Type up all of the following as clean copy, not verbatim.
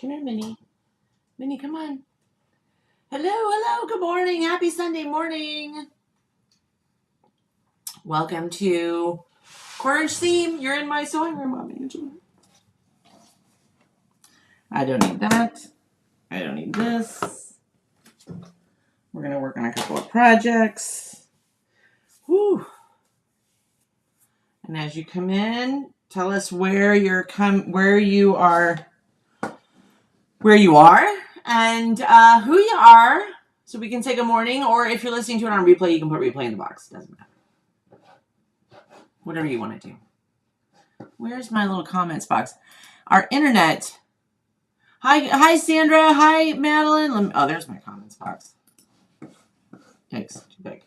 Come here, Minnie. Minnie, come on. Hello, good morning. Happy Sunday morning. Welcome to Quarter Inch Seam. You're in my sewing room, Mom Angela. I don't need that. I don't need this. We're going to work on a couple of projects. Whew. And as you come in, tell us where you are, and who you are, so we can say good morning. Or if you're listening to it on replay, you can put replay in the box. Doesn't matter. Whatever you want to do. Where's my little comments box? Our internet. Hi, Sandra. Hi, Madeline. Oh, there's my comments box. Thanks. Too big.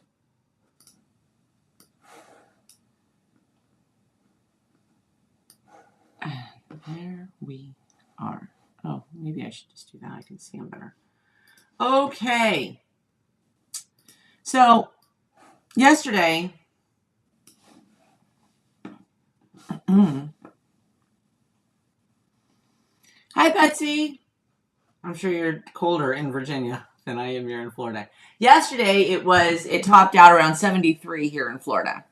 And there we are. Oh, maybe I should just do that. I can see them better. Okay. So, yesterday. Hi, Betsy. I'm sure you're colder in Virginia than I am here in Florida. Yesterday, it topped out around 73 here in Florida.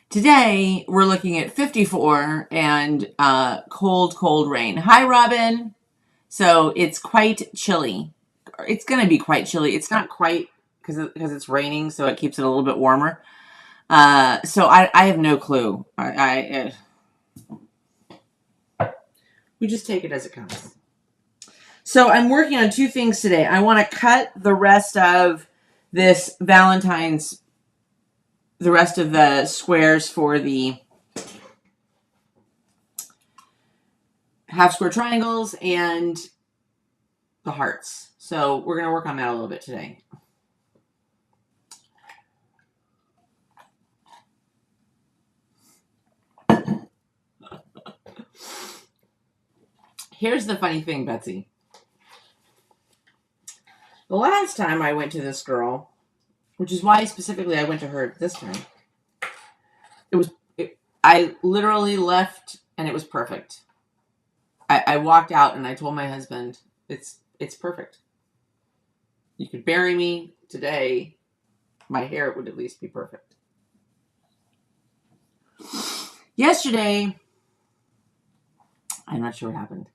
Today, we're looking at 54 and cold rain. Hi, Robin. So it's quite chilly. It's going to be quite chilly. It's not quite because it's raining, so it keeps it a little bit warmer. So I have no clue. We just take it as it comes. So I'm working on two things today. I want to cut the rest of this Valentine's, the rest of the squares for the half square triangles and the hearts. So we're going to work on that a little bit today. Here's the funny thing, Betsy. The last time I went to this girl, which is why specifically I went to her this time, I literally left and it was perfect. I walked out and I told my husband, it's perfect. You could bury me today. My hair would at least be perfect. Yesterday, I'm not sure what happened.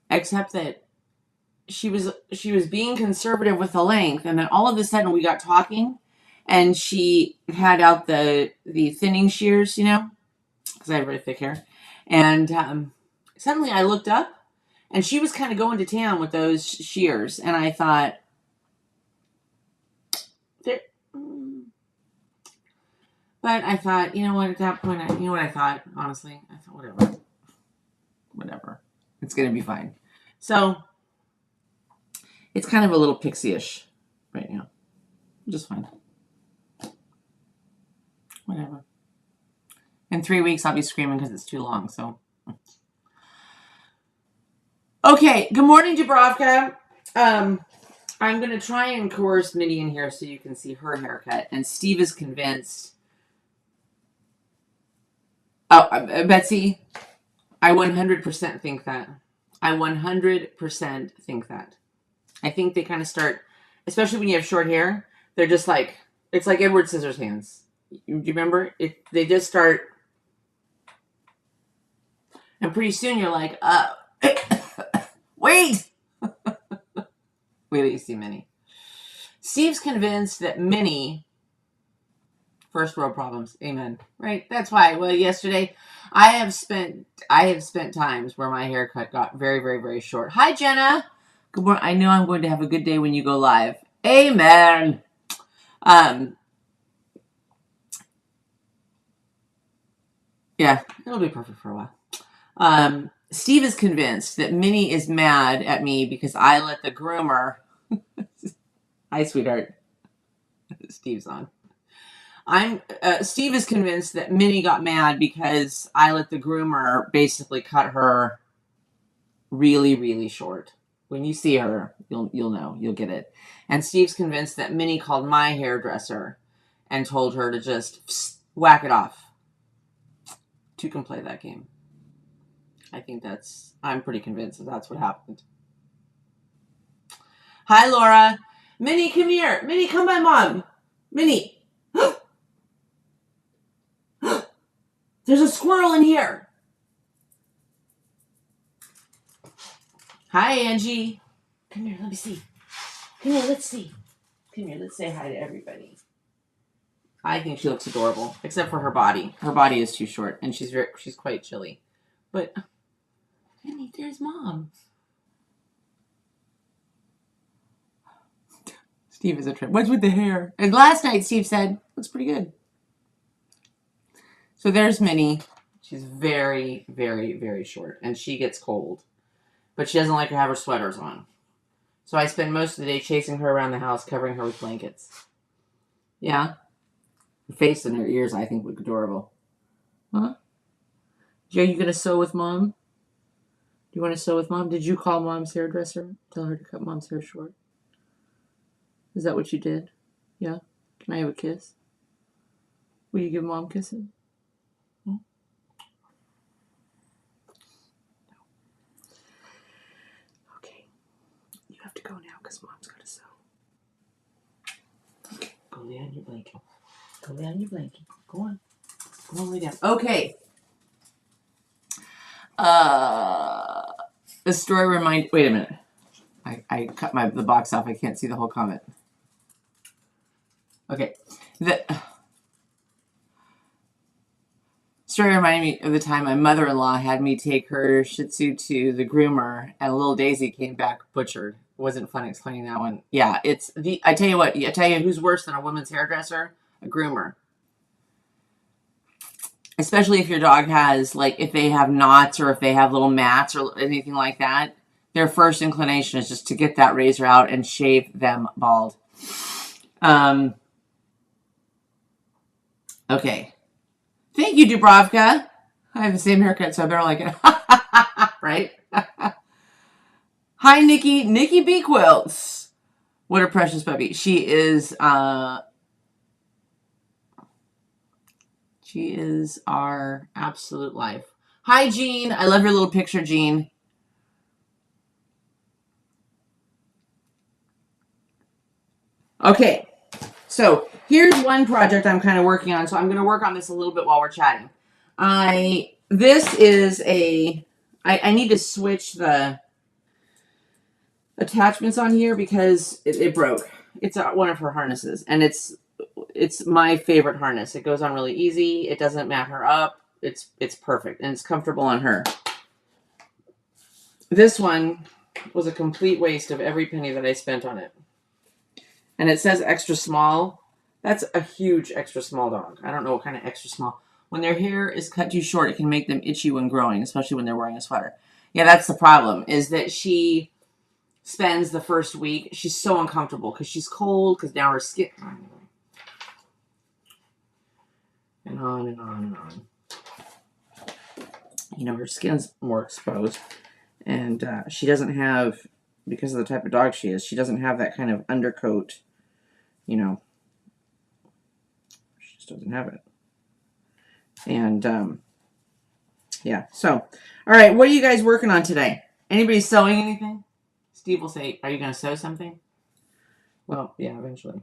Except that she was being conservative with the length, and then all of a sudden we got talking, and she had out the thinning shears, because I have very thick hair, and suddenly I looked up, and she was kind of going to town with those shears, and I thought, but I thought, you know what? At that point, you know what I thought? Honestly, I thought, whatever, it's gonna be fine. So it's kind of a little pixie-ish right now. Just fine. Whatever. In 3 weeks, I'll be screaming because it's too long. So, okay. Good morning, Dubrovka. I'm going to try and coerce Minnie in here so you can see her haircut. And Steve is convinced. Oh, Betsy, I 100% think that. I 100% think that. I think they kind of start, especially when you have short hair, they're just like, it's like Edward Scissorhands. Do you remember? They just start, and pretty soon you're like, wait! Wait till you see Minnie. Steve's convinced that Minnie, first world problems, amen. Right? That's why. Well, yesterday, I have spent times where my haircut got very, very, very short. Hi, Jenna. Good morning. I know I'm going to have a good day when you go live. Amen. Yeah, it'll be perfect for a while. Steve is convinced that Minnie is mad at me because I let the groomer. Hi, sweetheart. Steve's on. Steve is convinced that Minnie got mad because I let the groomer basically cut her really, really short. When you see her, you'll know, you'll get it. And Steve's convinced that Minnie called my hairdresser and told her to just whack it off. Two can play that game. I'm pretty convinced that that's what happened. Hi, Laura. Minnie, come here. Minnie, come by Mom. Minnie. There's a squirrel in here. Hi, Angie. Come here, let me see. Come here, let's see. Come here, let's say hi to everybody. I think she looks adorable, except for her body. Her body is too short, and she's quite chilly. But, Minnie, there's Mom. Steve is a trip. What's with the hair? And last night, Steve said, looks pretty good. So there's Minnie. She's very, very, very short, and she gets cold. But she doesn't like to have her sweaters on. So I spend most of the day chasing her around the house, covering her with blankets. Yeah? Her face and her ears, I think, look adorable. Huh? Are you going to sew with Mom? Do you want to sew with Mom? Did you call Mom's hairdresser? Tell her to cut Mom's hair short? Is that what you did? Yeah? Can I have a kiss? Will you give Mom kisses? Hmm? Okay. You have to go now because Mom's got to sew. Okay. Go lay on your blanket. Go lay on your blanket. Go on. Go on, lay down. Okay. The story remind. Wait a minute. I cut the box off. I can't see the whole comment. Okay. The story reminded me of the time my mother-in-law had me take her Shih Tzu to the groomer, and little Daisy came back butchered. It wasn't fun explaining that one. Yeah, I tell you what. I tell you who's worse than a woman's hairdresser? A groomer. Especially if your dog has, like, if they have knots or if they have little mats or anything like that, their first inclination is just to get that razor out and shave them bald. Okay. Thank you, Dubravka. I have the same haircut, so I better like it. Right? Hi, Nikki. Nikki B. Quilts. What a precious puppy. She is our absolute life. Hi, Jean. I love your little picture, Jean. Okay. So here's one project I'm kind of working on. So I'm going to work on this a little bit while we're chatting. This is I need to switch the attachments on here because it broke. It's one of her harnesses, and it's my favorite harness. It goes on really easy. It doesn't mat her up. It's perfect, and it's comfortable on her. This one was a complete waste of every penny that I spent on it. And it says extra small. That's a huge extra small dog. I don't know what kind of extra small. When their hair is cut too short, it can make them itchy when growing, especially when they're wearing a sweater. Yeah, that's the problem, is that she spends the first week, she's so uncomfortable because she's cold, because now her skin, and on and on and on. You know, her skin's more exposed, and she doesn't have, because of the type of dog she is, she doesn't have that kind of undercoat, you know, she just doesn't have it. And, yeah, so, all right, what are you guys working on today? Anybody sewing anything? Steve will say, are you going to sew something? Well, yeah, eventually.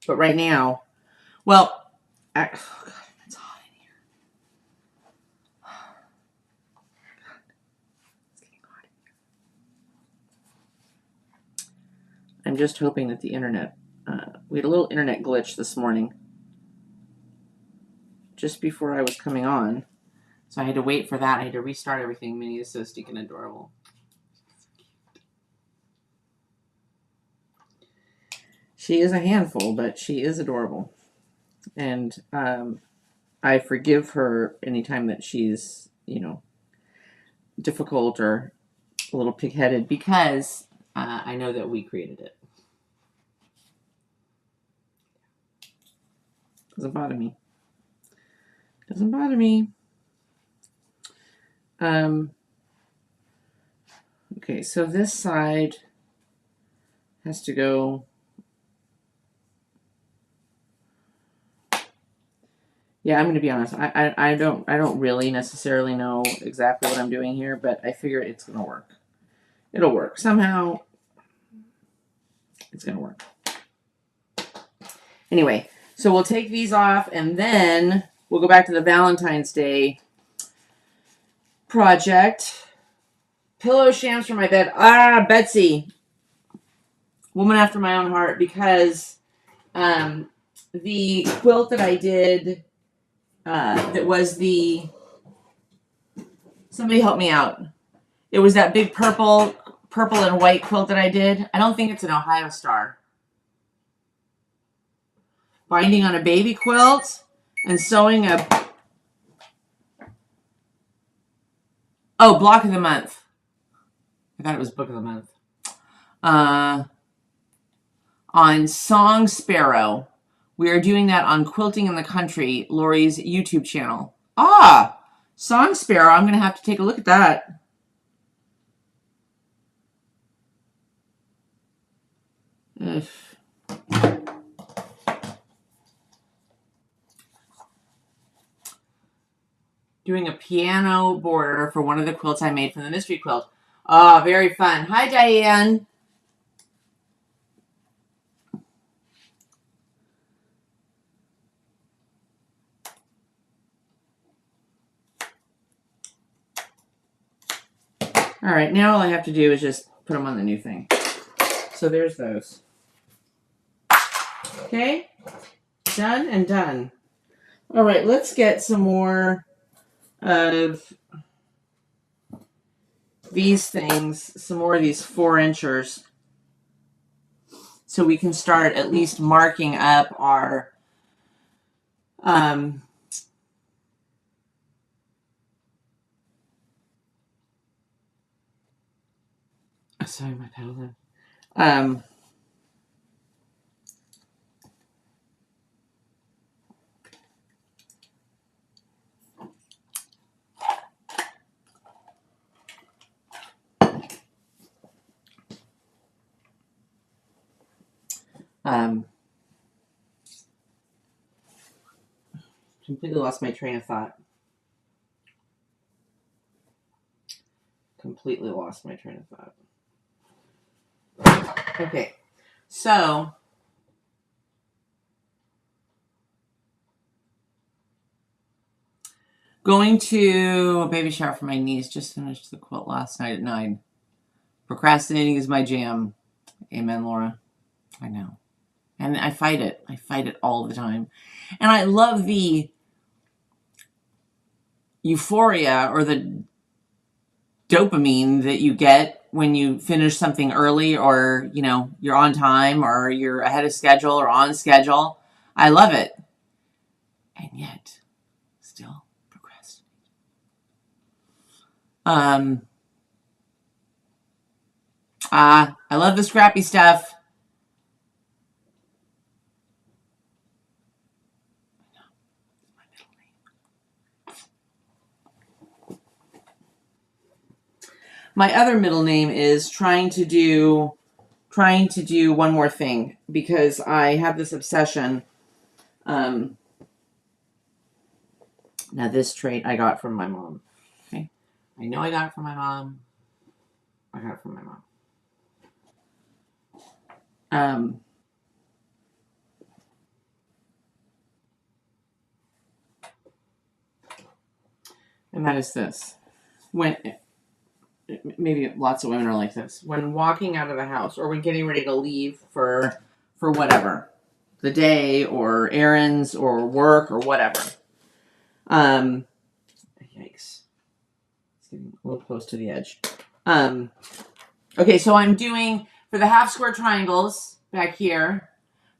But right now, well, oh God, it's hot in here. It's getting hot in here. I'm just hoping that the internet, we had a little internet glitch this morning, just before I was coming on. So I had to wait for that. I had to restart everything. Minnie is so stinking adorable. She is a handful, but she is adorable. And I forgive her anytime that she's, you know, difficult or a little pig-headed, because I know that we created it. Doesn't bother me. Doesn't bother me. Okay, so this side has to go. Yeah, I'm going to be honest. I don't really necessarily know exactly what I'm doing here, but I figure it's going to work. It'll work. Somehow, it's going to work. Anyway, so we'll take these off, and then we'll go back to the Valentine's Day project. Pillow shams for my bed. Betsy. Woman after my own heart, because the quilt that I did, that was somebody help me out. It was that big purple and white quilt that I did. I don't think it's an Ohio Star. Binding on a baby quilt and sewing block of the month. I thought it was book of the month. On Song Sparrow. We are doing that on Quilting in the Country, Lori's YouTube channel. Song Sparrow. I'm going to have to take a look at that. Doing a piano border for one of the quilts I made from the mystery quilt. Very fun. Hi, Diane. All right, now all I have to do is just put them on the new thing. So there's those. Okay, done and done. All right, let's get some more of these things, some more of these 4-inchers, so we can start at least marking up our sorry, my pedal. Completely lost my train of thought. Completely lost my train of thought. Okay, so going to a baby shower for my niece. Just finished the quilt last night at 9. Procrastinating is my jam. Amen, Laura. I know. And I fight it. I fight it all the time. And I love the euphoria or the dopamine that you get when you finish something early, or, you're on time, or you're ahead of schedule or on schedule. I love it. And yet, still procrastinate. I love the scrappy stuff. My other middle name is trying to do one more thing, because I have this obsession. Now this trait I got from my mom. Okay, I know I got it from my mom. I got it from my mom. And that is this. Maybe lots of women are like this. When walking out of the house, or when getting ready to leave for whatever, the day, or errands, or work, or whatever. Yikes. It's getting a little close to the edge. Okay, so I'm doing, for the half square triangles back here,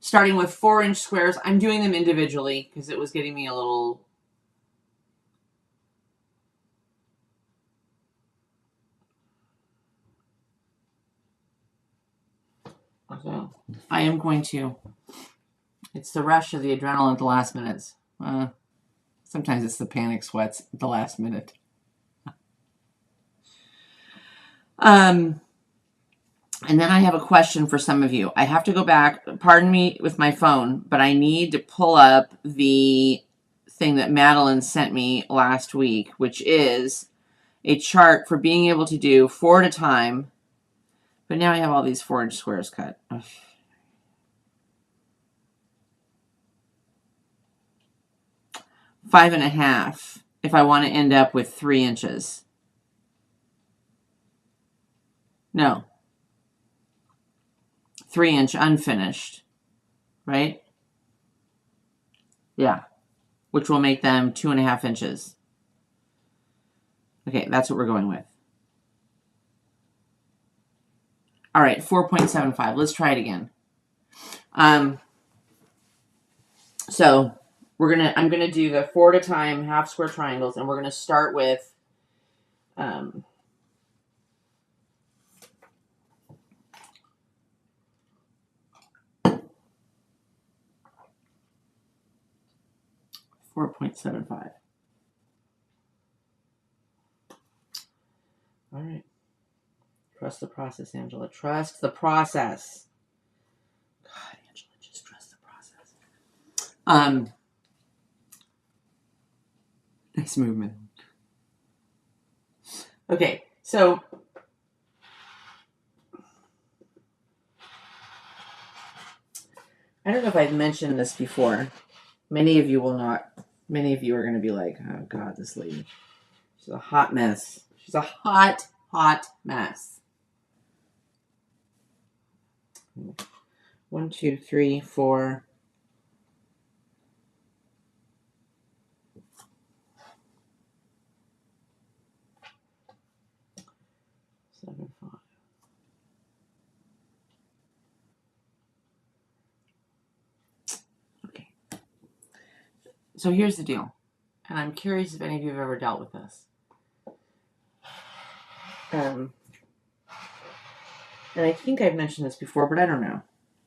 starting with 4-inch squares. I'm doing them individually because it was getting me a little... So I am going to... It's the rush of the adrenaline at the last minutes. Sometimes it's the panic sweats at the last minute. And then I have a question for some of you. I have to go back, pardon me with my phone, but I need to pull up the thing that Madeline sent me last week, which is a chart for being able to do 4 at a time. But now I have all these 4-inch squares cut. Ugh. 5.5 if I want to end up with 3 inches. No. 3-inch unfinished, right? Yeah. Which will make them 2.5 inches. Okay, that's what we're going with. All right, 4.75. Let's try it again. So I'm gonna do the 4 at a time half square triangles, and we're gonna start with 4.75. All right. Trust the process, Angela. Trust the process. God, Angela, just trust the process. Nice movement. Okay, so I don't know if I've mentioned this before. Many of you will not. Many of you are going to be like, oh, God, this lady. She's a hot mess. She's a hot mess. 1, 2, 3, 4. 7, 5. Okay. So here's the deal. And I'm curious if any of you have ever dealt with this. And I think I've mentioned this before, but I don't know.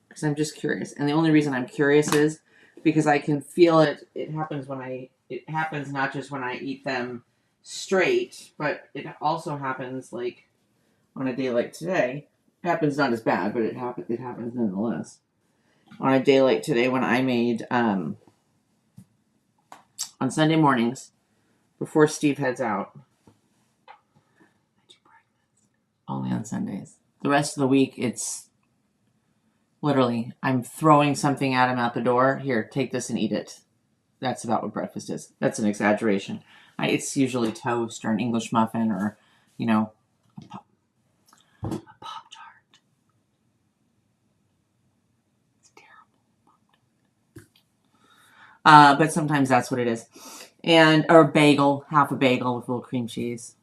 Because I'm just curious. And the only reason I'm curious is because I can feel it. It happens not just when I eat them straight, but it also happens like on a day like today. It happens not as bad, but it happens nonetheless. On a day like today when I made, on Sunday mornings, before Steve heads out, only on Sundays. The rest of the week, it's literally, I'm throwing something at him out the door. Here, take this and eat it. That's about what breakfast is. That's an exaggeration. It's usually toast or an English muffin or, a Pop-Tart. It's terrible. But sometimes that's what it is. Or a bagel, half a bagel with a little cream cheese.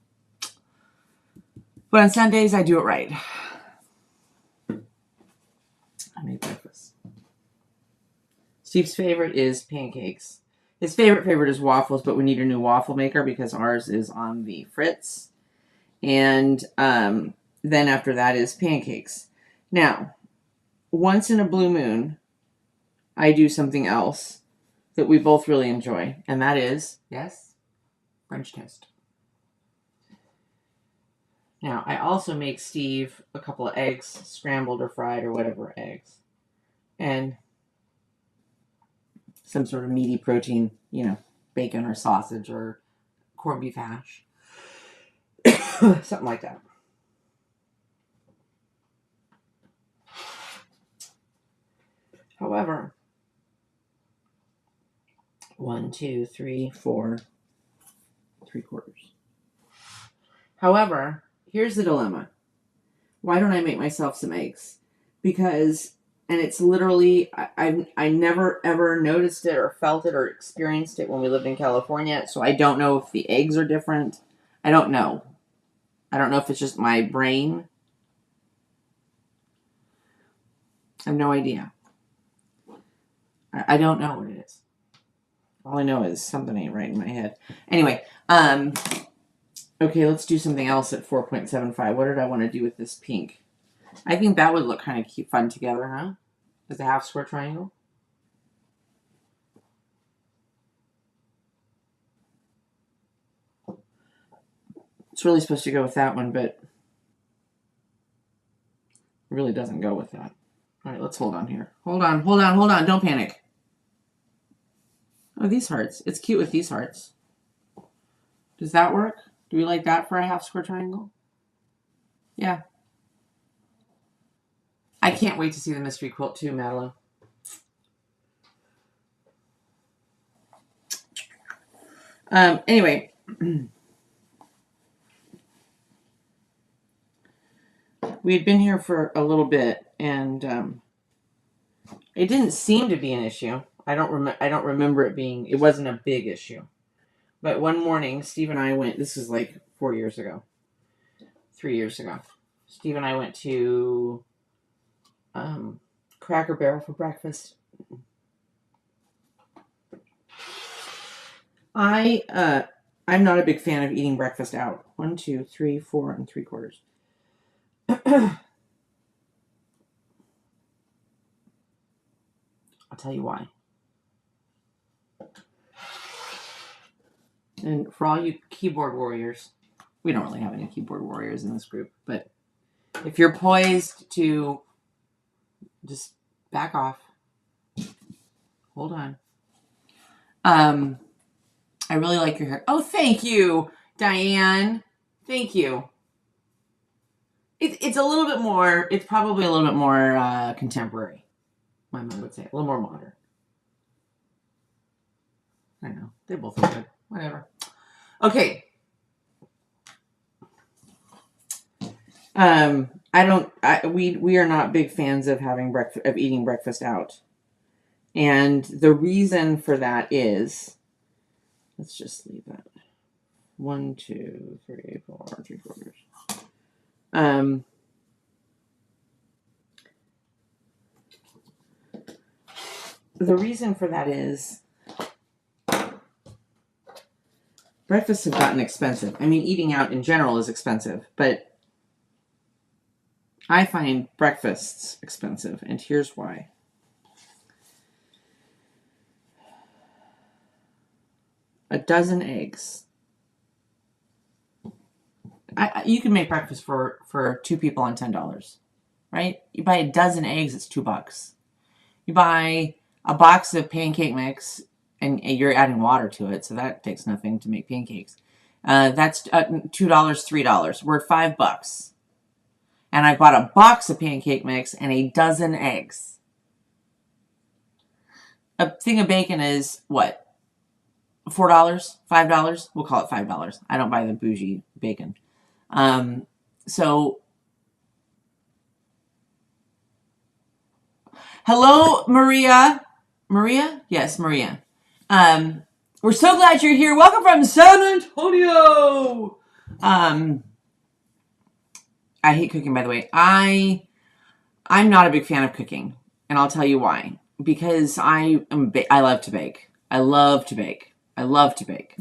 But on Sundays, I do it right. I made breakfast. Steve's favorite is pancakes. His favorite is waffles, but we need a new waffle maker because ours is on the fritz. And then after that is pancakes. Now, once in a blue moon, I do something else that we both really enjoy. And that is, yes, French toast. Now, I also make Steve a couple of eggs, scrambled or fried or whatever eggs. And some sort of meaty protein, bacon or sausage or corned beef hash. Something like that. However, 1, 2, 3, 4, 3/4. However, here's the dilemma. Why don't I make myself some eggs? Because, and it's literally, I never ever noticed it or felt it or experienced it when we lived in California, so I don't know if the eggs are different. I don't know. I don't know if it's just my brain. I have no idea. I don't know what it is. All I know is something ain't right in my head. Anyway, okay, let's do something else at 4.75. What did I want to do with this pink? I think that would look kind of cute, fun together, huh? As a half square triangle. It's really supposed to go with that one, but it really doesn't go with that. All right, let's hold on here. Hold on. Don't panic. Oh, these hearts. It's cute with these hearts. Does that work? Do we like that for a half square triangle? Yeah. I can't wait to see the mystery quilt too, Madeline. Anyway. We had been here for a little bit, and it didn't seem to be an issue. I don't remember it being. It wasn't a big issue. But one morning, Steve and I went. This was like 4 years ago, 3 years ago. Steve and I went to Cracker Barrel for breakfast. I'm not a big fan of eating breakfast out. 1, 2, 3, 4 3/4. I'll tell you why. And for all you keyboard warriors, we don't really have any keyboard warriors in this group, but if you're poised to just back off, hold on. I really like your hair. Oh, thank you, Diane. Thank you. It's a little bit more. It's probably a little bit more contemporary. My mom would say a little more modern. I know they both look good. Whatever. Okay. We are not big fans of eating breakfast out. And the reason for that is, let's just leave that. 1, 2, 3, 4 3/4. The reason for that is breakfasts have gotten expensive. I mean, eating out in general is expensive, but I find breakfasts expensive, and here's why. A dozen eggs. You can make breakfast for 2 people on $10, right? You buy a dozen eggs, it's $2. You buy a box of pancake mix, and you're adding water to it, so that takes nothing to make pancakes. That's $2, $3. We're at $5. And I bought a box of pancake mix and a dozen eggs. A thing of bacon is what? $4? $5? We'll call it $5. I don't buy the bougie bacon. So, hello, Maria. Maria? Yes, Maria. We're so glad you're here. Welcome from San Antonio. I hate cooking, by the way. I'm not a big fan of cooking, and I'll tell you why. Because I love to bake. I love to bake. I love to bake.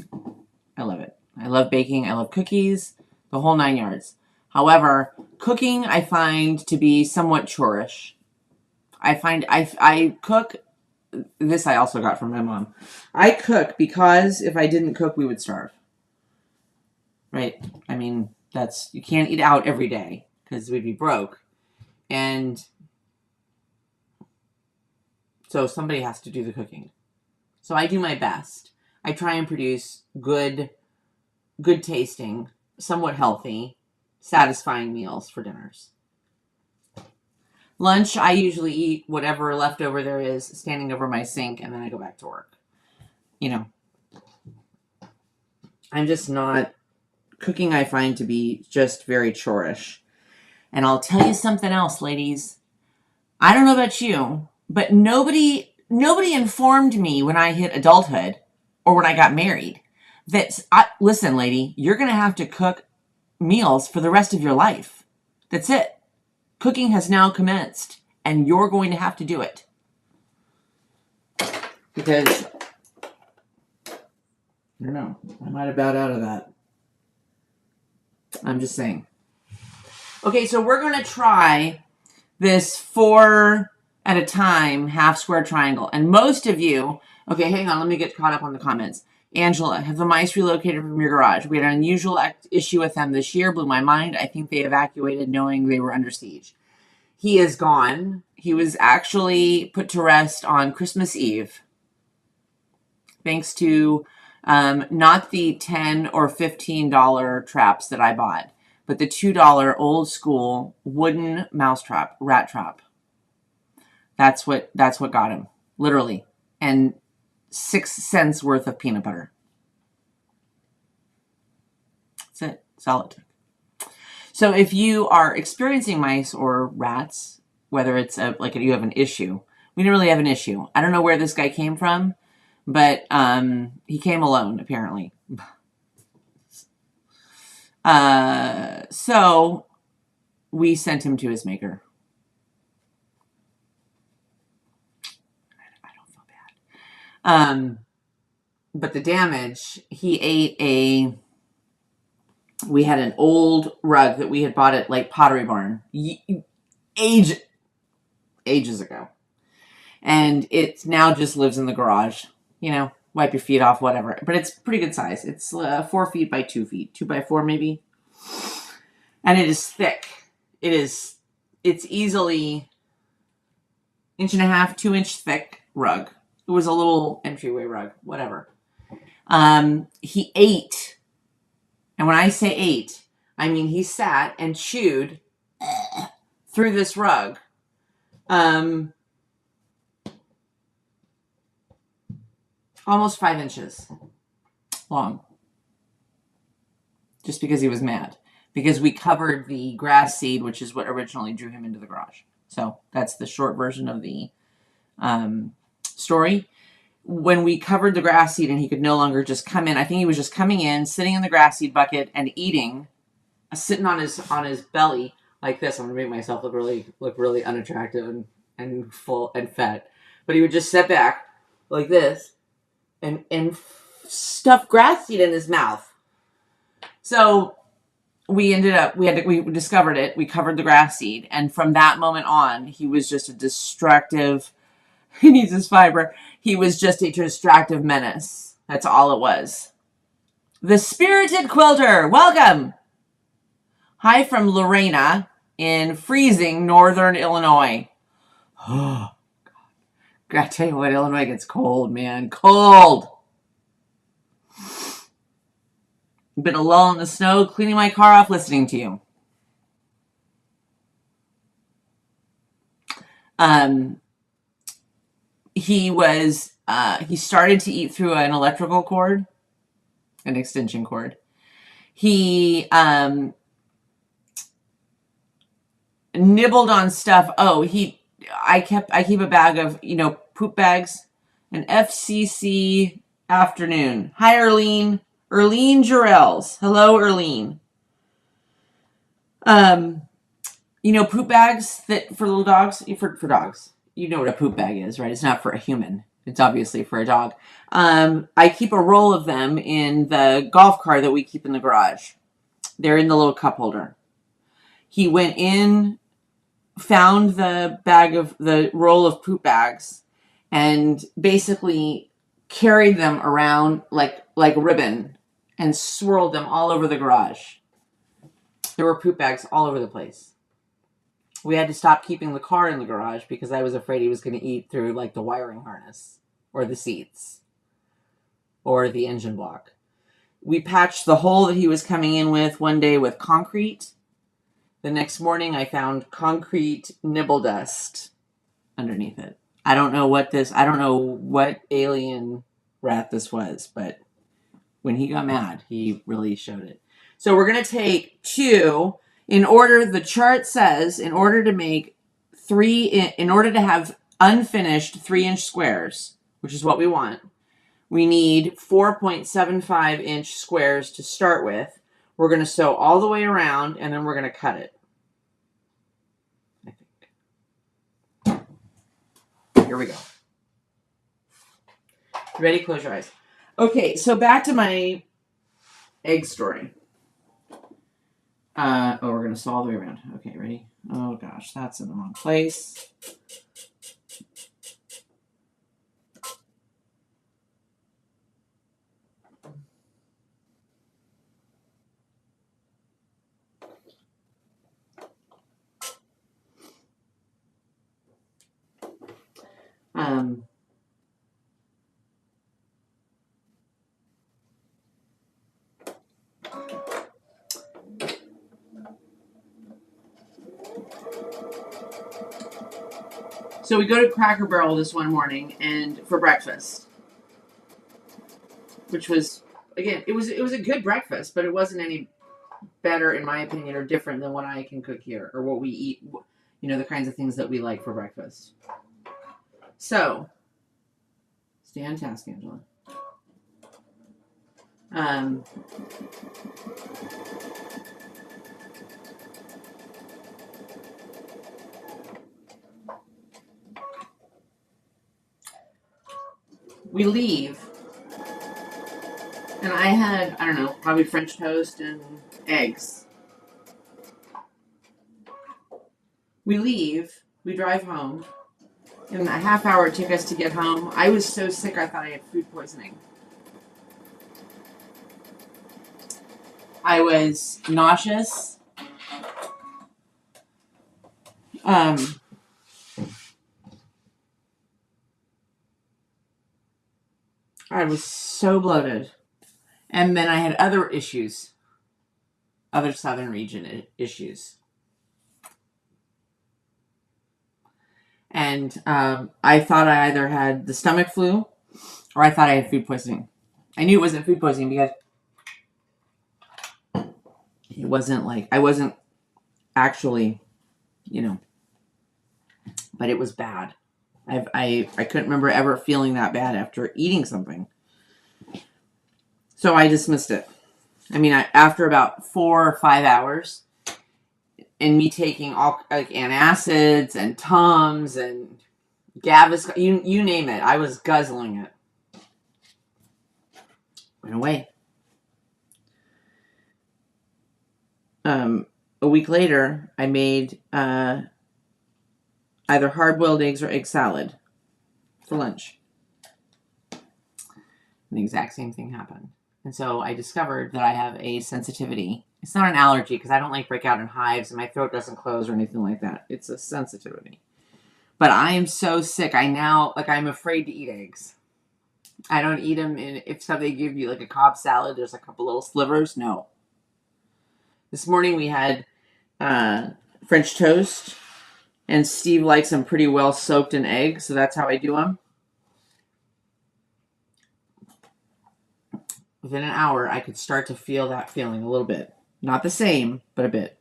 I love it. I love baking. I love cookies. The whole 9 yards. However, cooking I find to be somewhat chorish. I cook. This I also got from my mom. I cook because if I didn't cook, we would starve. Right? I mean, you can't eat out every day because we'd be broke. And so somebody has to do the cooking. So I do my best. I try and produce good tasting, somewhat healthy, satisfying meals for dinners. Lunch, I usually eat whatever leftover there is standing over my sink, and then I go back to work. You know, I'm just not... Cooking I find to be just very chorish. And I'll tell you something else, ladies. I don't know about you, but nobody informed me when I hit adulthood or when I got married that, listen, lady, you're going to have to cook meals for the rest of your life. That's it. Cooking has now commenced, and you're going to have to do it. Because, I don't know, I might have bowed out of that. I'm just saying. Okay, so we're going to try this 4 at a time half square triangle. And most of you, okay, hang on, let me get caught up on the comments. Angela, have the mice relocated from your garage? We had an unusual issue with them this year. Blew my mind. I think they evacuated knowing they were under siege. He is gone. He was actually put to rest on Christmas Eve thanks to not the $10 or $15 traps that I bought, but the $2 old school wooden mouse trap, rat trap. That's what got him, literally. And 6 cents worth of peanut butter. That's it. That's all it took. So if you are experiencing mice or rats, whether it's you have an issue, we didn't really have an issue. I don't know where this guy came from, but he came alone, apparently. So we sent him to his maker. I don't feel bad. But the damage, he ate we had an old rug that we had bought at like Pottery Barn ages ago. And it now just lives in the garage. You know, wipe your feet off, whatever. But it's pretty good size. It's 4 feet by 2 feet. 2 by 4 maybe. And it is thick. It's easily 1.5 to 2-inch thick rug. It was a little entryway rug, whatever. He ate. And when I say ate, I mean he sat and chewed through this rug. Almost 5 inches long. Just because he was mad. Because we covered the grass seed, which is what originally drew him into the garage. So that's the short version of the story. When we covered the grass seed and he could no longer just come in, I think he was just coming in, sitting in the grass seed bucket and eating, sitting on his belly like this. I'm gonna make myself look really unattractive and full and fat. But he would just sit back like this and stuff grass seed in his mouth. So we discovered it. We covered the grass seed, and from that moment on, he was just a destructive. He needs his fiber. He was just a distractive menace. That's all it was. The Spirited Quilter, welcome. Hi from Lorena in freezing northern Illinois. Oh, God. Gotta tell you what, Illinois gets cold, man. Cold. Been a lull in the snow, cleaning my car off, listening to you. He started to eat through an electrical cord, an extension cord. He nibbled on stuff. I keep a bag of, poop bags. An FCC afternoon. Hi, Erlene. Erlene Jarrells. Hello, Erlene. Poop bags that for little dogs, for dogs. You know what a poop bag is, right? It's not for a human. It's obviously for a dog. I keep a roll of them in the golf cart that we keep in the garage. They're in the little cup holder. He went in, found the roll of poop bags, and basically carried them around like a ribbon and swirled them all over the garage. There were poop bags all over the place. We had to stop keeping the car in the garage because I was afraid he was going to eat through like the wiring harness or the seats or the engine block. We patched the hole that he was coming in with one day with concrete. The next morning I found concrete nibble dust underneath it. I don't know what alien rat this was, but when he got mad, he really showed it. So we're going to take 2. The chart says, in order to have unfinished 3-inch squares, which is what we want, we need 4.75-inch squares to start with. We're going to sew all the way around, and then we're going to cut it. I think. Here we go. Ready? Close your eyes. Okay, so back to my egg story. We're going to sew all the way around. Okay, ready? Oh, gosh, that's in the wrong place. So we go to Cracker Barrel this one morning and for breakfast, which was, again, it was a good breakfast, but it wasn't any better, in my opinion, or different than what I can cook here or what we eat, the kinds of things that we like for breakfast. So, stay on task, Angela. We leave, and I had, I don't know, probably French toast and eggs. We leave, we drive home. In the half hour it took us to get home, I was so sick I thought I had food poisoning. I was nauseous. I was so bloated. And then I had other issues. Other southern region issues. And I thought I either had the stomach flu or I thought I had food poisoning. I knew it wasn't food poisoning because it wasn't like, I wasn't actually, but it was bad. I couldn't remember ever feeling that bad after eating something. So I dismissed it. I mean, after about 4 or 5 hours, and me taking all like antacids and Tums and Gaviscon, you name it, I was guzzling it. Went away. A week later, I made either hard-boiled eggs or egg salad for lunch. And the exact same thing happened. And so I discovered that I have a sensitivity. It's not an allergy because I don't like break out in hives and my throat doesn't close or anything like that. It's a sensitivity. But I am so sick. I'm afraid to eat eggs. I don't eat them. If somebody give you like a Cobb salad, there's a couple little slivers. No. This morning we had French toast, and Steve likes them pretty well soaked in egg, so that's how I do them. Within an hour, I could start to feel that feeling a little bit. Not the same, but a bit.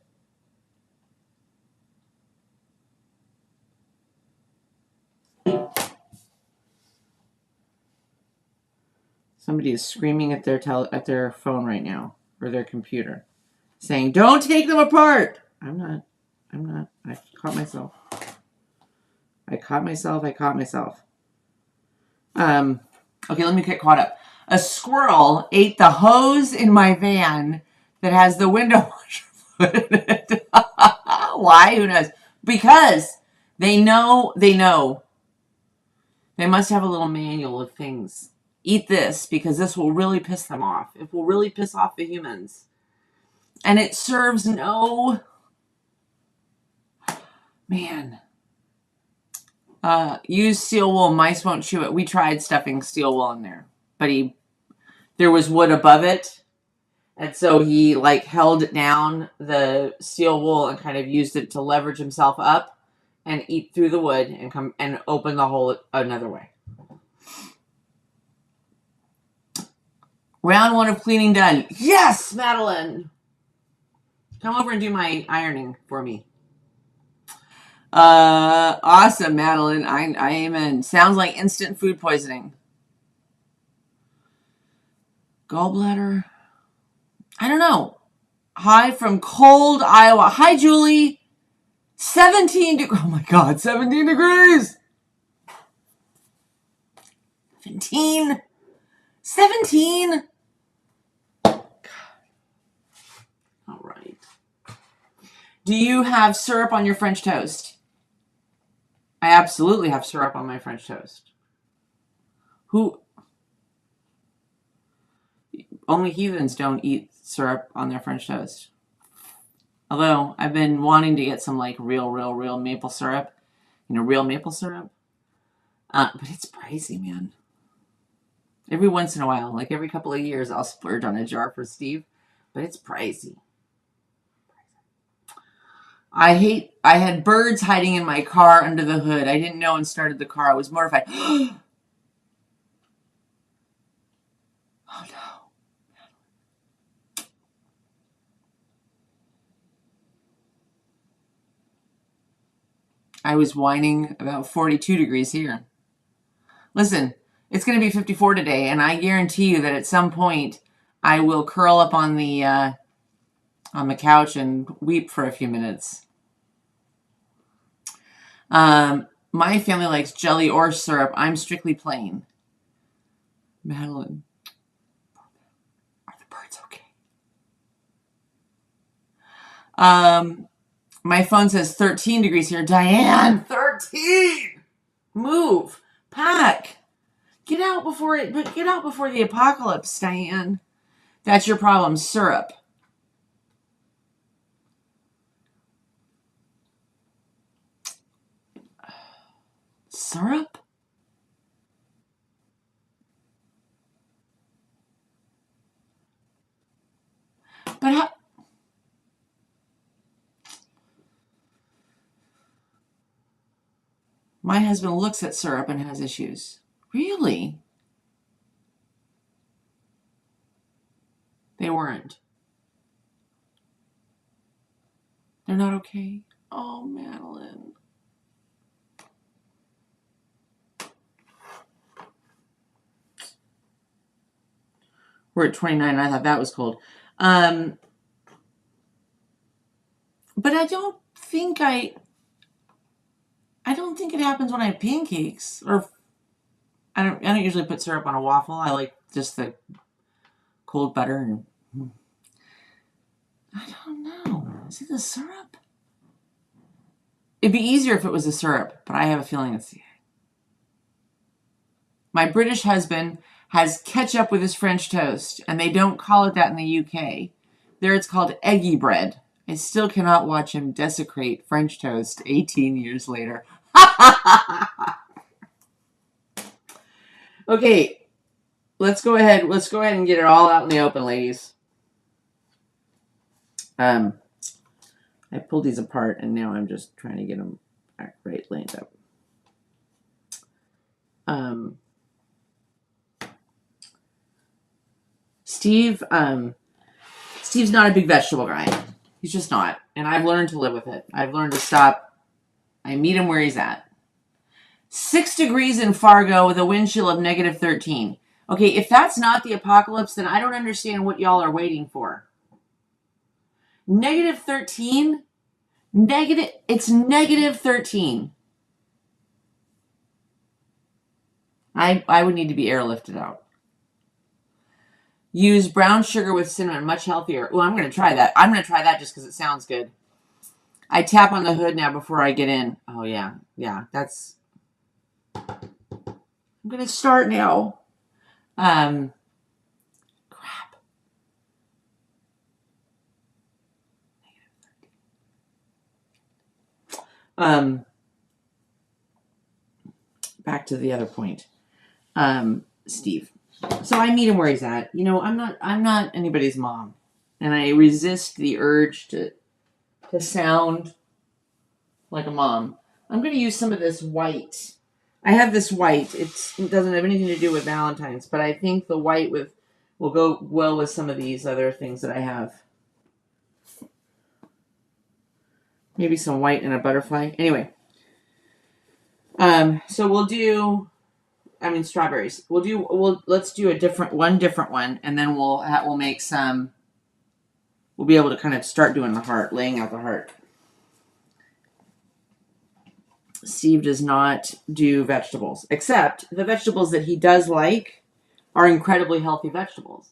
Somebody is screaming at their phone right now, or their computer, saying, "Don't take them apart!" I'm not. I caught myself. Okay, let me get caught up. A squirrel ate the hose in my van that has the window washer in it. Why? Who knows? Because they know. They must have a little manual of things. Eat this because this will really piss them off. It will really piss off the humans. And it serves no... Man. Use steel wool. Mice won't chew it. We tried stuffing steel wool in there. But there was wood above it. And so he held down the steel wool and kind of used it to leverage himself up and eat through the wood and come and open the hole another way. Round 1 of cleaning done. Yes, Madeline! Come over and do my ironing for me. Awesome, Madeline. I am in. Sounds like instant food poisoning. Gallbladder? I don't know. Hi from cold Iowa. Hi, Julie. 17 degrees. Oh my God, 17 degrees. 17. 17. All right. Do you have syrup on your French toast? I absolutely have syrup on my French toast. Only heathens don't eat syrup on their French toast. Although I've been wanting to get some real maple syrup. Real maple syrup. But it's pricey, man. Every once in a while, every couple of years, I'll splurge on a jar for Steve. But it's pricey. I had birds hiding in my car under the hood. I didn't know and started the car. I was mortified. Oh no. I was whining about 42 degrees here. Listen, it's going to be 54 today, and I guarantee you that at some point I will curl up on the couch and weep for a few minutes. My family likes jelly or syrup. I'm strictly plain. Madeline, are the birds okay? My phone says 13 degrees here. Diane, 13. Move, pack. Get out before the apocalypse, Diane. That's your problem, syrup. Syrup? But how? My husband looks at syrup and has issues. Really? They weren't. They're not okay? Oh, Madeline. We're at 29. I thought that was cold. But I don't think it happens when I have pancakes. Or I don't usually put syrup on a waffle. I like just the cold butter and I don't know. Is it the syrup? It'd be easier if it was the syrup, but I have a feeling it's the egg. My British husband has ketchup with his French toast, and they don't call it that in the UK. There it's called eggy bread. I still cannot watch him desecrate French toast 18 years later. Okay, let's go ahead and get it all out in the open, ladies. I pulled these apart, and now I'm just trying to get them right lined up. Steve's not a big vegetable guy. He's just not. And I've learned to live with it. I've learned to stop. I meet him where he's at. 6 degrees in Fargo with a wind chill of negative 13. Okay, if that's not the apocalypse, then I don't understand what y'all are waiting for. Negative 13? It's negative 13. I would need to be airlifted out. Use brown sugar with cinnamon, much healthier. Oh, I'm going to try that. I'm going to try that just because it sounds good. I tap on the hood now before I get in. Oh, yeah. Yeah, that's... I'm going to start now. Crap. Back to the other point. Steve. So I meet him where he's at. You know, I'm not anybody's mom. And I resist the urge to sound like a mom. I'm going to use some of this white. I have this white. It doesn't have anything to do with Valentine's, but I think the white will go well with some of these other things that I have. Maybe some white and a butterfly. Anyway. So we'll do, strawberries. Let's do a different one, and then we'll make some, we'll be able to kind of start doing the heart, laying out the heart. Steve does not do vegetables, except the vegetables that he does like are incredibly healthy vegetables.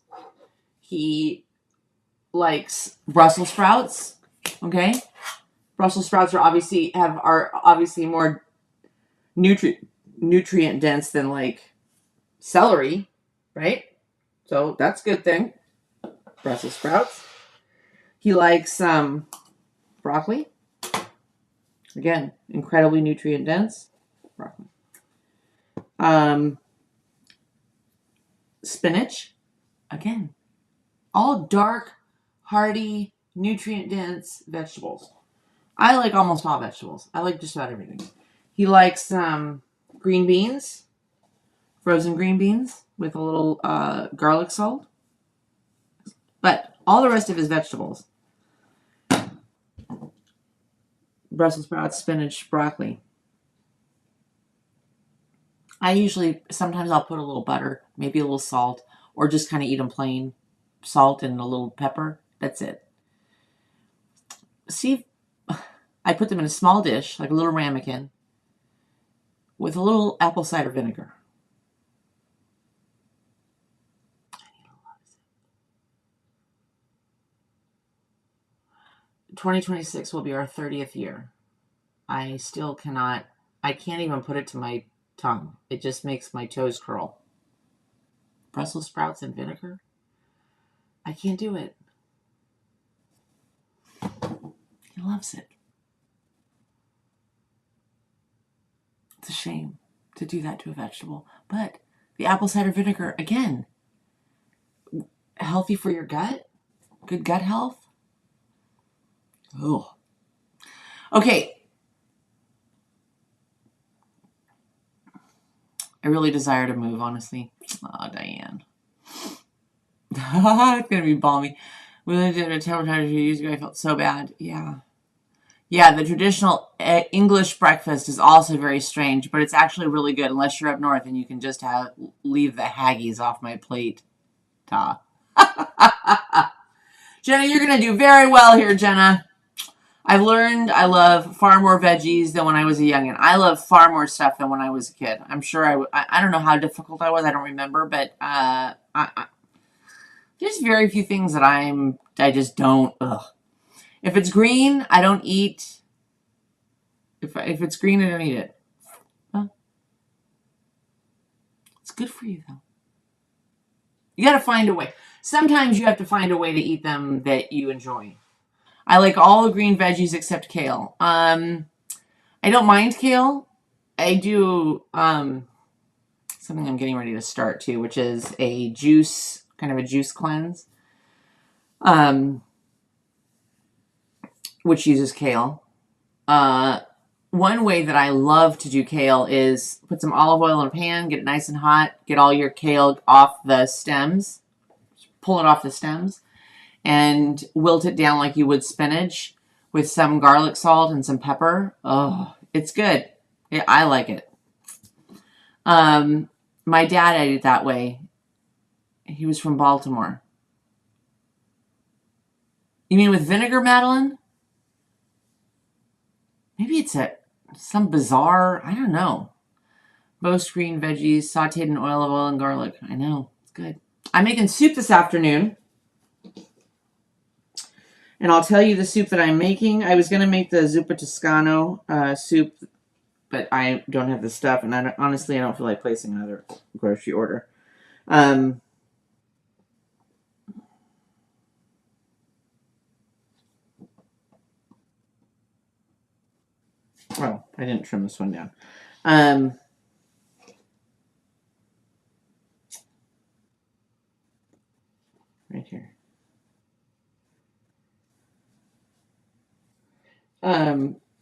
He likes Brussels sprouts. Okay, Brussels sprouts are obviously more nutrient dense than like celery, right? So that's a good thing. Brussels sprouts. He likes broccoli. Again, incredibly nutrient dense. Broccoli. Spinach. Again, all dark, hearty, nutrient dense vegetables. I like almost all vegetables. I like just about everything. He likes green beans, frozen green beans with a little garlic salt. But all the rest of his vegetables, Brussels sprouts, spinach, broccoli. Sometimes I'll put a little butter, maybe a little salt, or just kind of eat them plain. Salt and a little pepper. That's it. See, I put them in a small dish, like a little ramekin, with a little apple cider vinegar. 2026 will be our 30th year. I still cannot, I can't even put it to my tongue. It just makes my toes curl. Brussels sprouts and vinegar? I can't do it. He loves it. It's a shame to do that to a vegetable. But the apple cider vinegar, again, healthy for your gut, good gut health. Oh. Okay. I really desire to move, honestly. Oh, Diane. It's going to be balmy. We lived in a temperature a few years ago. I felt so bad. Yeah. Yeah, the traditional English breakfast is also very strange, but it's actually really good unless you're up north and you can just leave the haggis off my plate. Ta. Jenna, you're going to do very well here, Jenna. I've learned I love far more veggies than when I was a youngin. I love far more stuff than when I was a kid. I'm sure I don't know how difficult I was. I don't remember, but there's very few things that I just don't. Ugh. If it's green, I don't eat. If it's green, I don't eat it. Well, it's good for you though. You got to find a way. Sometimes you have to find a way to eat them that you enjoy. I like all the green veggies except kale. I don't mind kale. I do something I'm getting ready to start too, which is a juice, kind of a juice cleanse, which uses kale. One way that I love to do kale is put some olive oil in a pan, get it nice and hot, get all your kale off the stems, pull it off the stems, and wilt it down like you would spinach with some garlic salt and some pepper. Oh, it's good. I like it. My dad ate it that way. He was from Baltimore. You mean with vinegar, Madeline? Maybe it's some bizarre, I don't know. Most green veggies sauteed in oil and garlic. I know, it's good. I'm making soup this afternoon. And I'll tell you the soup that I'm making. I was going to make the zuppa toscano soup, but I don't have the stuff. And honestly, I don't feel like placing another grocery order. Well, I didn't trim this one down. Right here.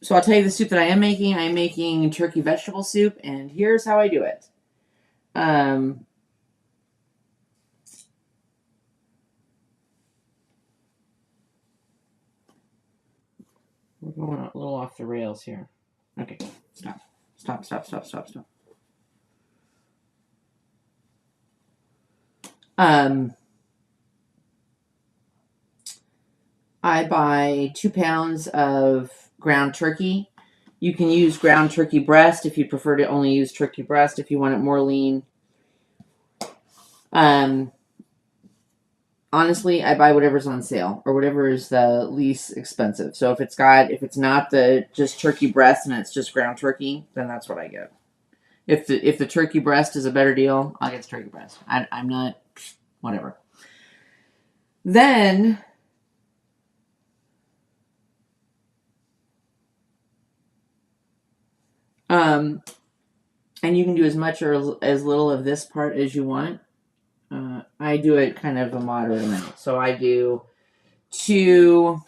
So I'll tell you the soup that I am making. I'm making turkey vegetable soup, and here's how I do it. We're going a little off the rails here. Okay, stop. I buy 2 pounds of ground turkey. You can use ground turkey breast if you prefer to only use turkey breast if you want it more lean. Honestly, I buy whatever's on sale or whatever is the least expensive. So if it's not the just turkey breast and it's just ground turkey, then that's what I get. If the turkey breast is a better deal, I'll get the turkey breast. I'm not whatever. Then and you can do as much or as little of this part as you want. I do it kind of a moderate amount. So I do 2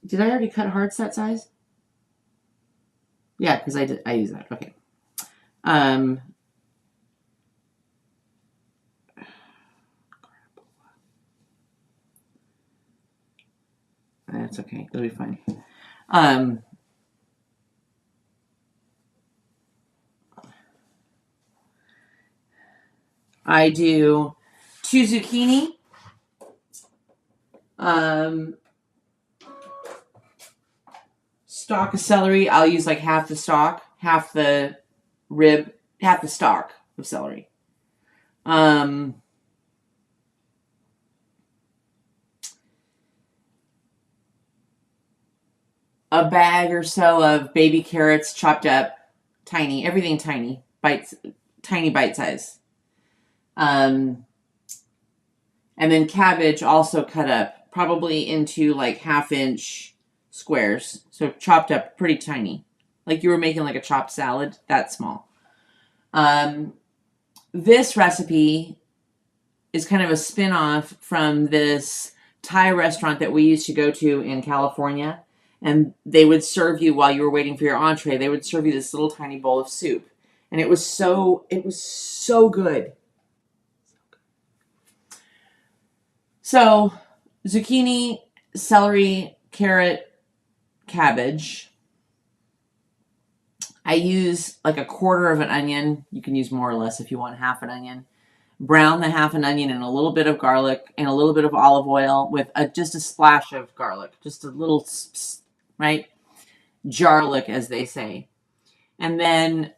Did I already cut hearts that size? Yeah, because I use that. Okay. That's okay. It'll be fine. I do 2 zucchini. Stalk of celery. I'll use like half the stalk, half the rib, half the stalk of celery. A bag or so of baby carrots chopped up tiny, everything tiny, tiny bite size. And then cabbage also cut up, probably into like 1/2-inch squares. So chopped up pretty tiny. Like you were making like a chopped salad, that small. This recipe is kind of a spin-off from this Thai restaurant that we used to go to in California. And they would serve you while you were waiting for your entree. They would serve you this little tiny bowl of soup. And it was so good. So, zucchini, celery, carrot, cabbage. I use like 1/4 of an onion. You can use more or less if you want 1/2 an onion. Brown the 1/2 an onion in a little bit of garlic and a little bit of olive oil with just a splash of garlic. Just a little, right? Jarlic, as they say. And then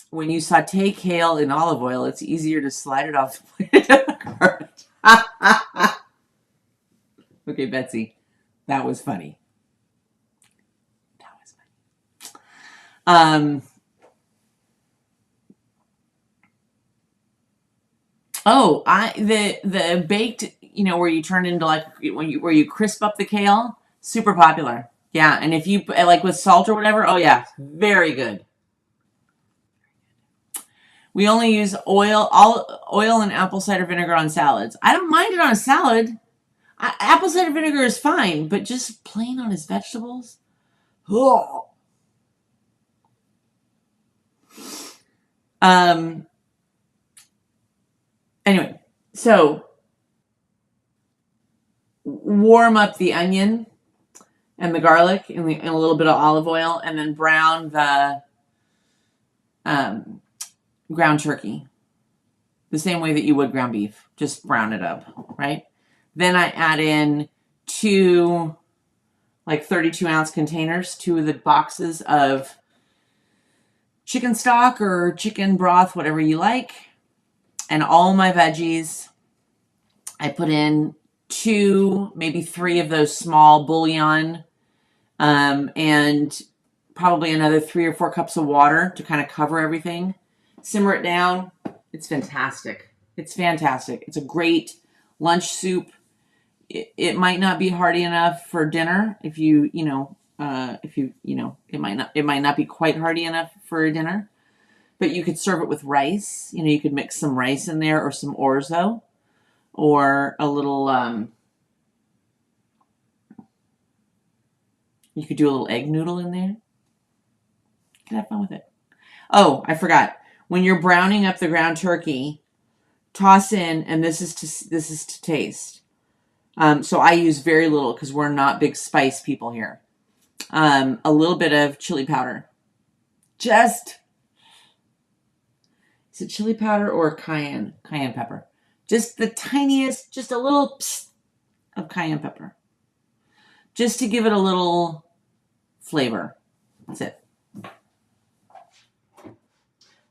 when you saute kale in olive oil, it's easier to slide it off the plate of garlic. Okay, Betsy, that was funny. The baked, where you turn into like where you crisp up the kale, super popular. Yeah, and if you like with salt or whatever, oh yeah, very good. We only use oil and apple cider vinegar on salads. I don't mind it on a salad. Apple cider vinegar is fine, but just plain on his vegetables. Oh. Anyway, so warm up the onion and the garlic in a little bit of olive oil, and then brown the ground turkey the same way that you would ground beef. Just brown it up, right? Then I add in 2 like 32-ounce containers, 2 of the boxes of chicken stock or chicken broth, whatever you like, and all my veggies. I put in 2, maybe 3 of those small bouillon, and probably another 3 or 4 cups of water to kind of cover everything. Simmer it down. It's fantastic. It's fantastic. It's a great lunch soup. It might not be hearty enough for dinner it might not be quite hearty enough for dinner, but you could serve it with rice. You could mix some rice in there or some orzo or a little, you could do a little egg noodle in there. You can have fun with it. Oh, I forgot. When you're browning up the ground turkey, toss in, and this is to taste. So I use very little because we're not big spice people here. A little bit of chili powder. Is it chili powder or cayenne pepper? Just the tiniest, just a little of cayenne pepper. Just to give it a little flavor. That's it.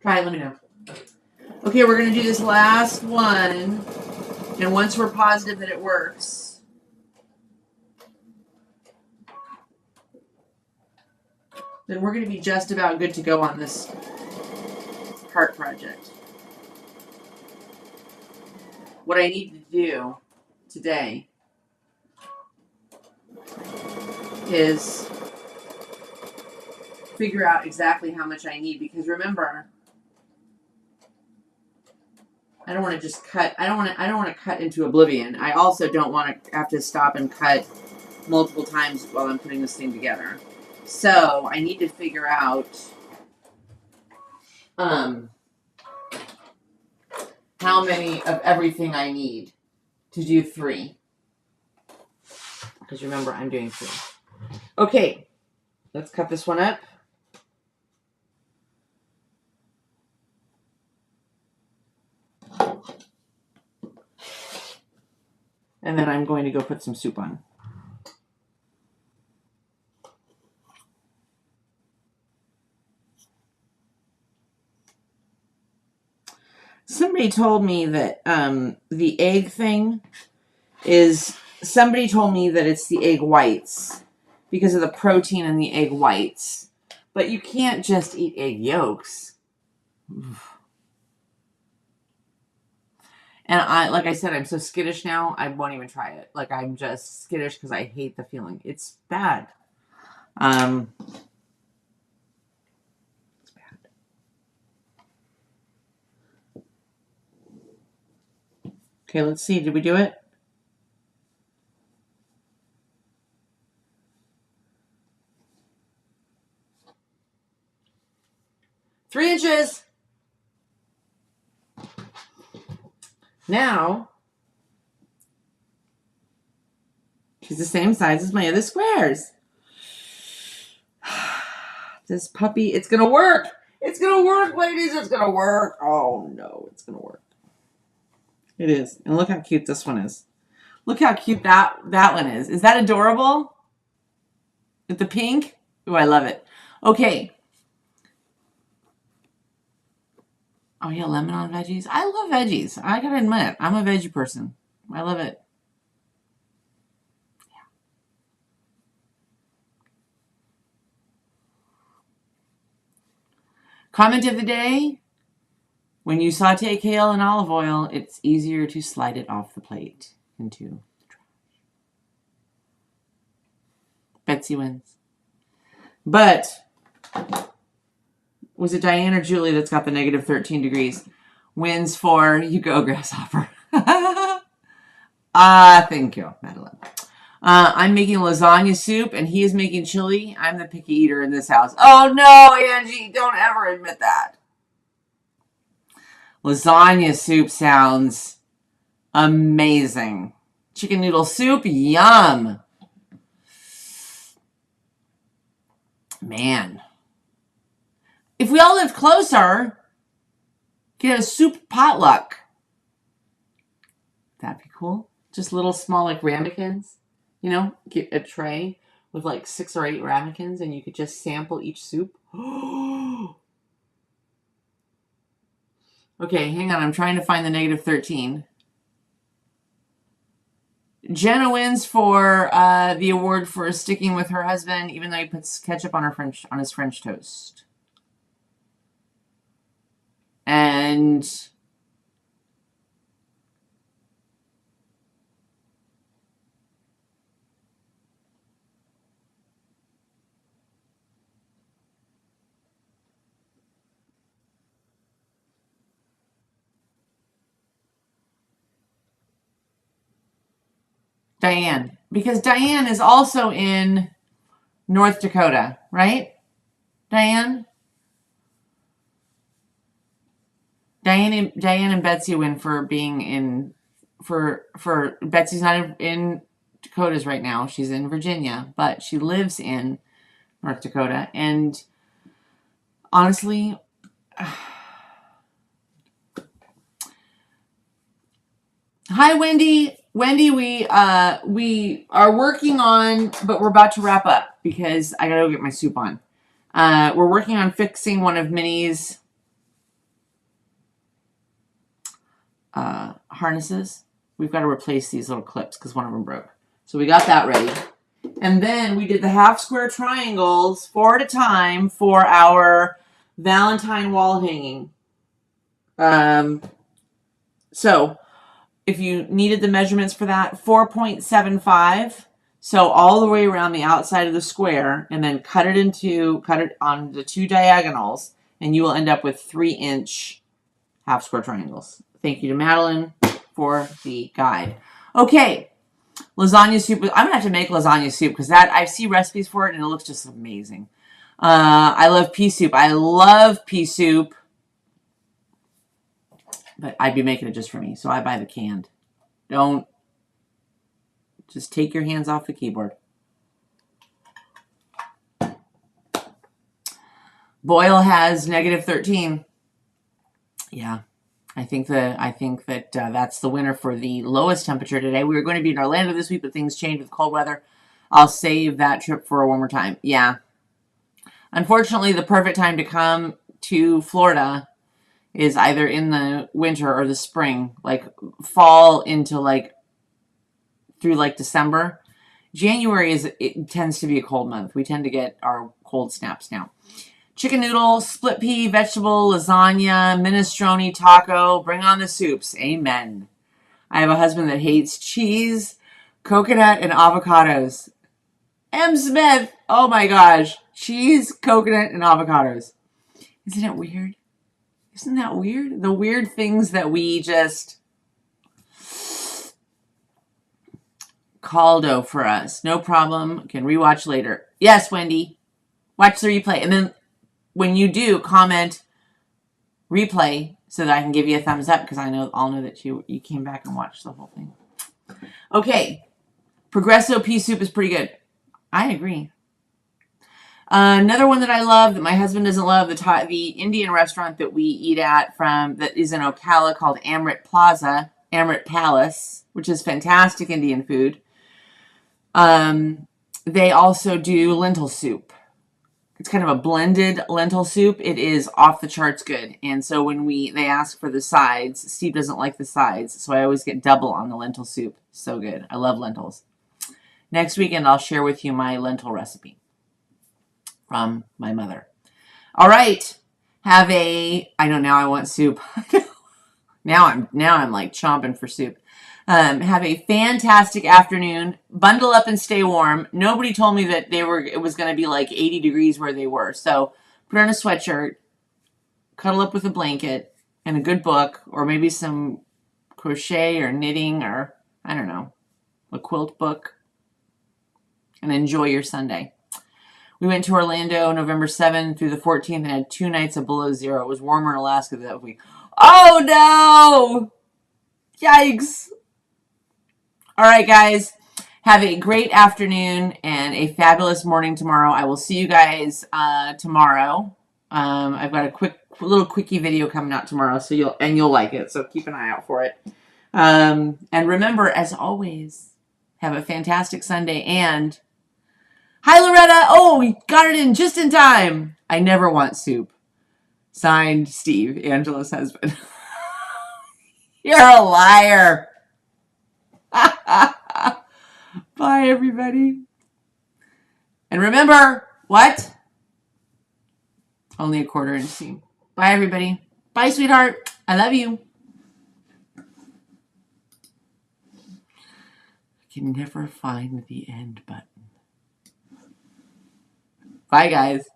Try it, let me know. Okay, we're going to do this last one. And once we're positive that it works, then we're going to be just about good to go on this heart project. What I need to do today is figure out exactly how much I need, because remember, I don't want to just cut. I don't want to cut into oblivion. I also don't want to have to stop and cut multiple times while I'm putting this thing together. So I need to figure out how many of everything I need to do 3. Because remember, I'm doing 3. Okay, let's cut this one up. And then I'm going to go put some soup on. Somebody told me that the egg thing is, somebody told me that it's the egg whites because of the protein in the egg whites. But you can't just eat egg yolks. And like I said, I'm so skittish now, I won't even try it. Like, I'm just skittish because I hate the feeling. It's bad. It's bad. Okay, let's see. Did we do it? Three inches. Now, she's the same size as my other squares. This puppy, it's going to work. It's going to work, ladies. It's going to work. Oh, no, it's going to work. It is. And look how cute this one is. Look how cute that one is. Is that adorable? With the pink? Oh, I love it. Okay. Oh, yeah, lemon on veggies. I love veggies. I gotta admit, I'm a veggie person. I love it. Yeah. Comment of the day. When you saute kale in olive oil, it's easier to slide it off the plate into the trash. Betsy wins. But was it Diane or Julie that's got the negative 13 degrees? Wins for you go, grasshopper. Thank you, Madeline. I'm making lasagna soup, and he is making chili. I'm the picky eater in this house. Oh, no, Angie, don't ever admit that. Lasagna soup sounds amazing. Chicken noodle soup, yum. Man. If we all lived closer, get a soup potluck. That'd be cool. Just little small, like, ramekins. You know, get a tray with like 6 or 8 ramekins, and you could just sample each soup. Okay, hang on. I'm trying to find the negative 13. Jenna wins for the award for sticking with her husband, even though he puts ketchup on his French toast. And Diane, because Diane is also in North Dakota, right? Diane and Betsy win for being in for Betsy's not in Dakotas right now. She's in Virginia, but she lives in North Dakota. And honestly, hi, Wendy. Wendy, we are working on, but we're about to wrap up because I gotta go get my soup on. We're working on fixing one of Minnie's harnesses. We've got to replace these little clips because one of them broke. So we got that ready. And then we did the half square triangles 4 at a time for our Valentine wall hanging. So if you needed the measurements for that, 4.75. So all the way around the outside of the square, and then cut it on the 2 diagonals, and you will end up with 3-inch half square triangles. Thank you to Madeline for the guide. Okay, Lasagna soup. I'm going to have to make lasagna soup because I see recipes for it and it looks just amazing. I love pea soup. I love pea soup. But I'd be making it just for me, so I buy the canned. Don't. Just take your hands off the keyboard. Boyle has -13. Yeah, I think that that's the winner for the lowest temperature today. We were going to be in Orlando this week, but things changed with cold weather. I'll save that trip for one more time. Yeah. Unfortunately, the perfect time to come to Florida is either in the winter or the spring, like fall into like through like December. January it tends to be a cold month. We tend to get our cold snaps now. Chicken noodle, split pea, vegetable, lasagna, minestrone, taco. Bring on the soups. Amen. I have a husband that hates cheese, coconut, and avocados. M. Smith. Oh my gosh. Cheese, coconut, and avocados. Isn't it weird? Isn't that weird? The weird things that we just... Caldo for us. No problem. Can rewatch later. Yes, Wendy. Watch the replay. And then when you do, comment replay so that I can give you a thumbs up because I'll know that you came back and watched the whole thing. Okay. Progresso pea soup is pretty good. I agree. Another one that I love that my husband doesn't love, the Indian restaurant that we eat at that is in Ocala called Amrit Palace, which is fantastic Indian food. They also do lentil soup. It's kind of a blended lentil soup. It is off the charts good. And so when they ask for the sides, Steve doesn't like the sides, so I always get double on the lentil soup. So good. I love lentils. Next weekend, I'll share with you my lentil recipe from my mother. All right. I know now I want soup. now I'm like chomping for soup. Have a fantastic afternoon. Bundle up and stay warm. Nobody told me that it was going to be like 80 degrees where they were. So put on a sweatshirt, cuddle up with a blanket and a good book, or maybe some crochet or knitting or, I don't know, a quilt book, and enjoy your Sunday. We went to Orlando November 7th through the 14th and had 2 nights of below zero. It was warmer in Alaska that week. Oh no! Yikes! All right, guys. Have a great afternoon and a fabulous morning tomorrow. I will see you guys tomorrow. I've got a little quickie video coming out tomorrow, so you'll like it. So keep an eye out for it. And remember, as always, have a fantastic Sunday. And hi, Loretta. Oh, we got it in just in time. I never want soup. Signed, Steve, Angela's husband. You're a liar. Bye, everybody. And remember, what? Only a quarter inch seam. Bye, everybody. Bye, sweetheart. I love you. I can never find the end button. Bye, guys.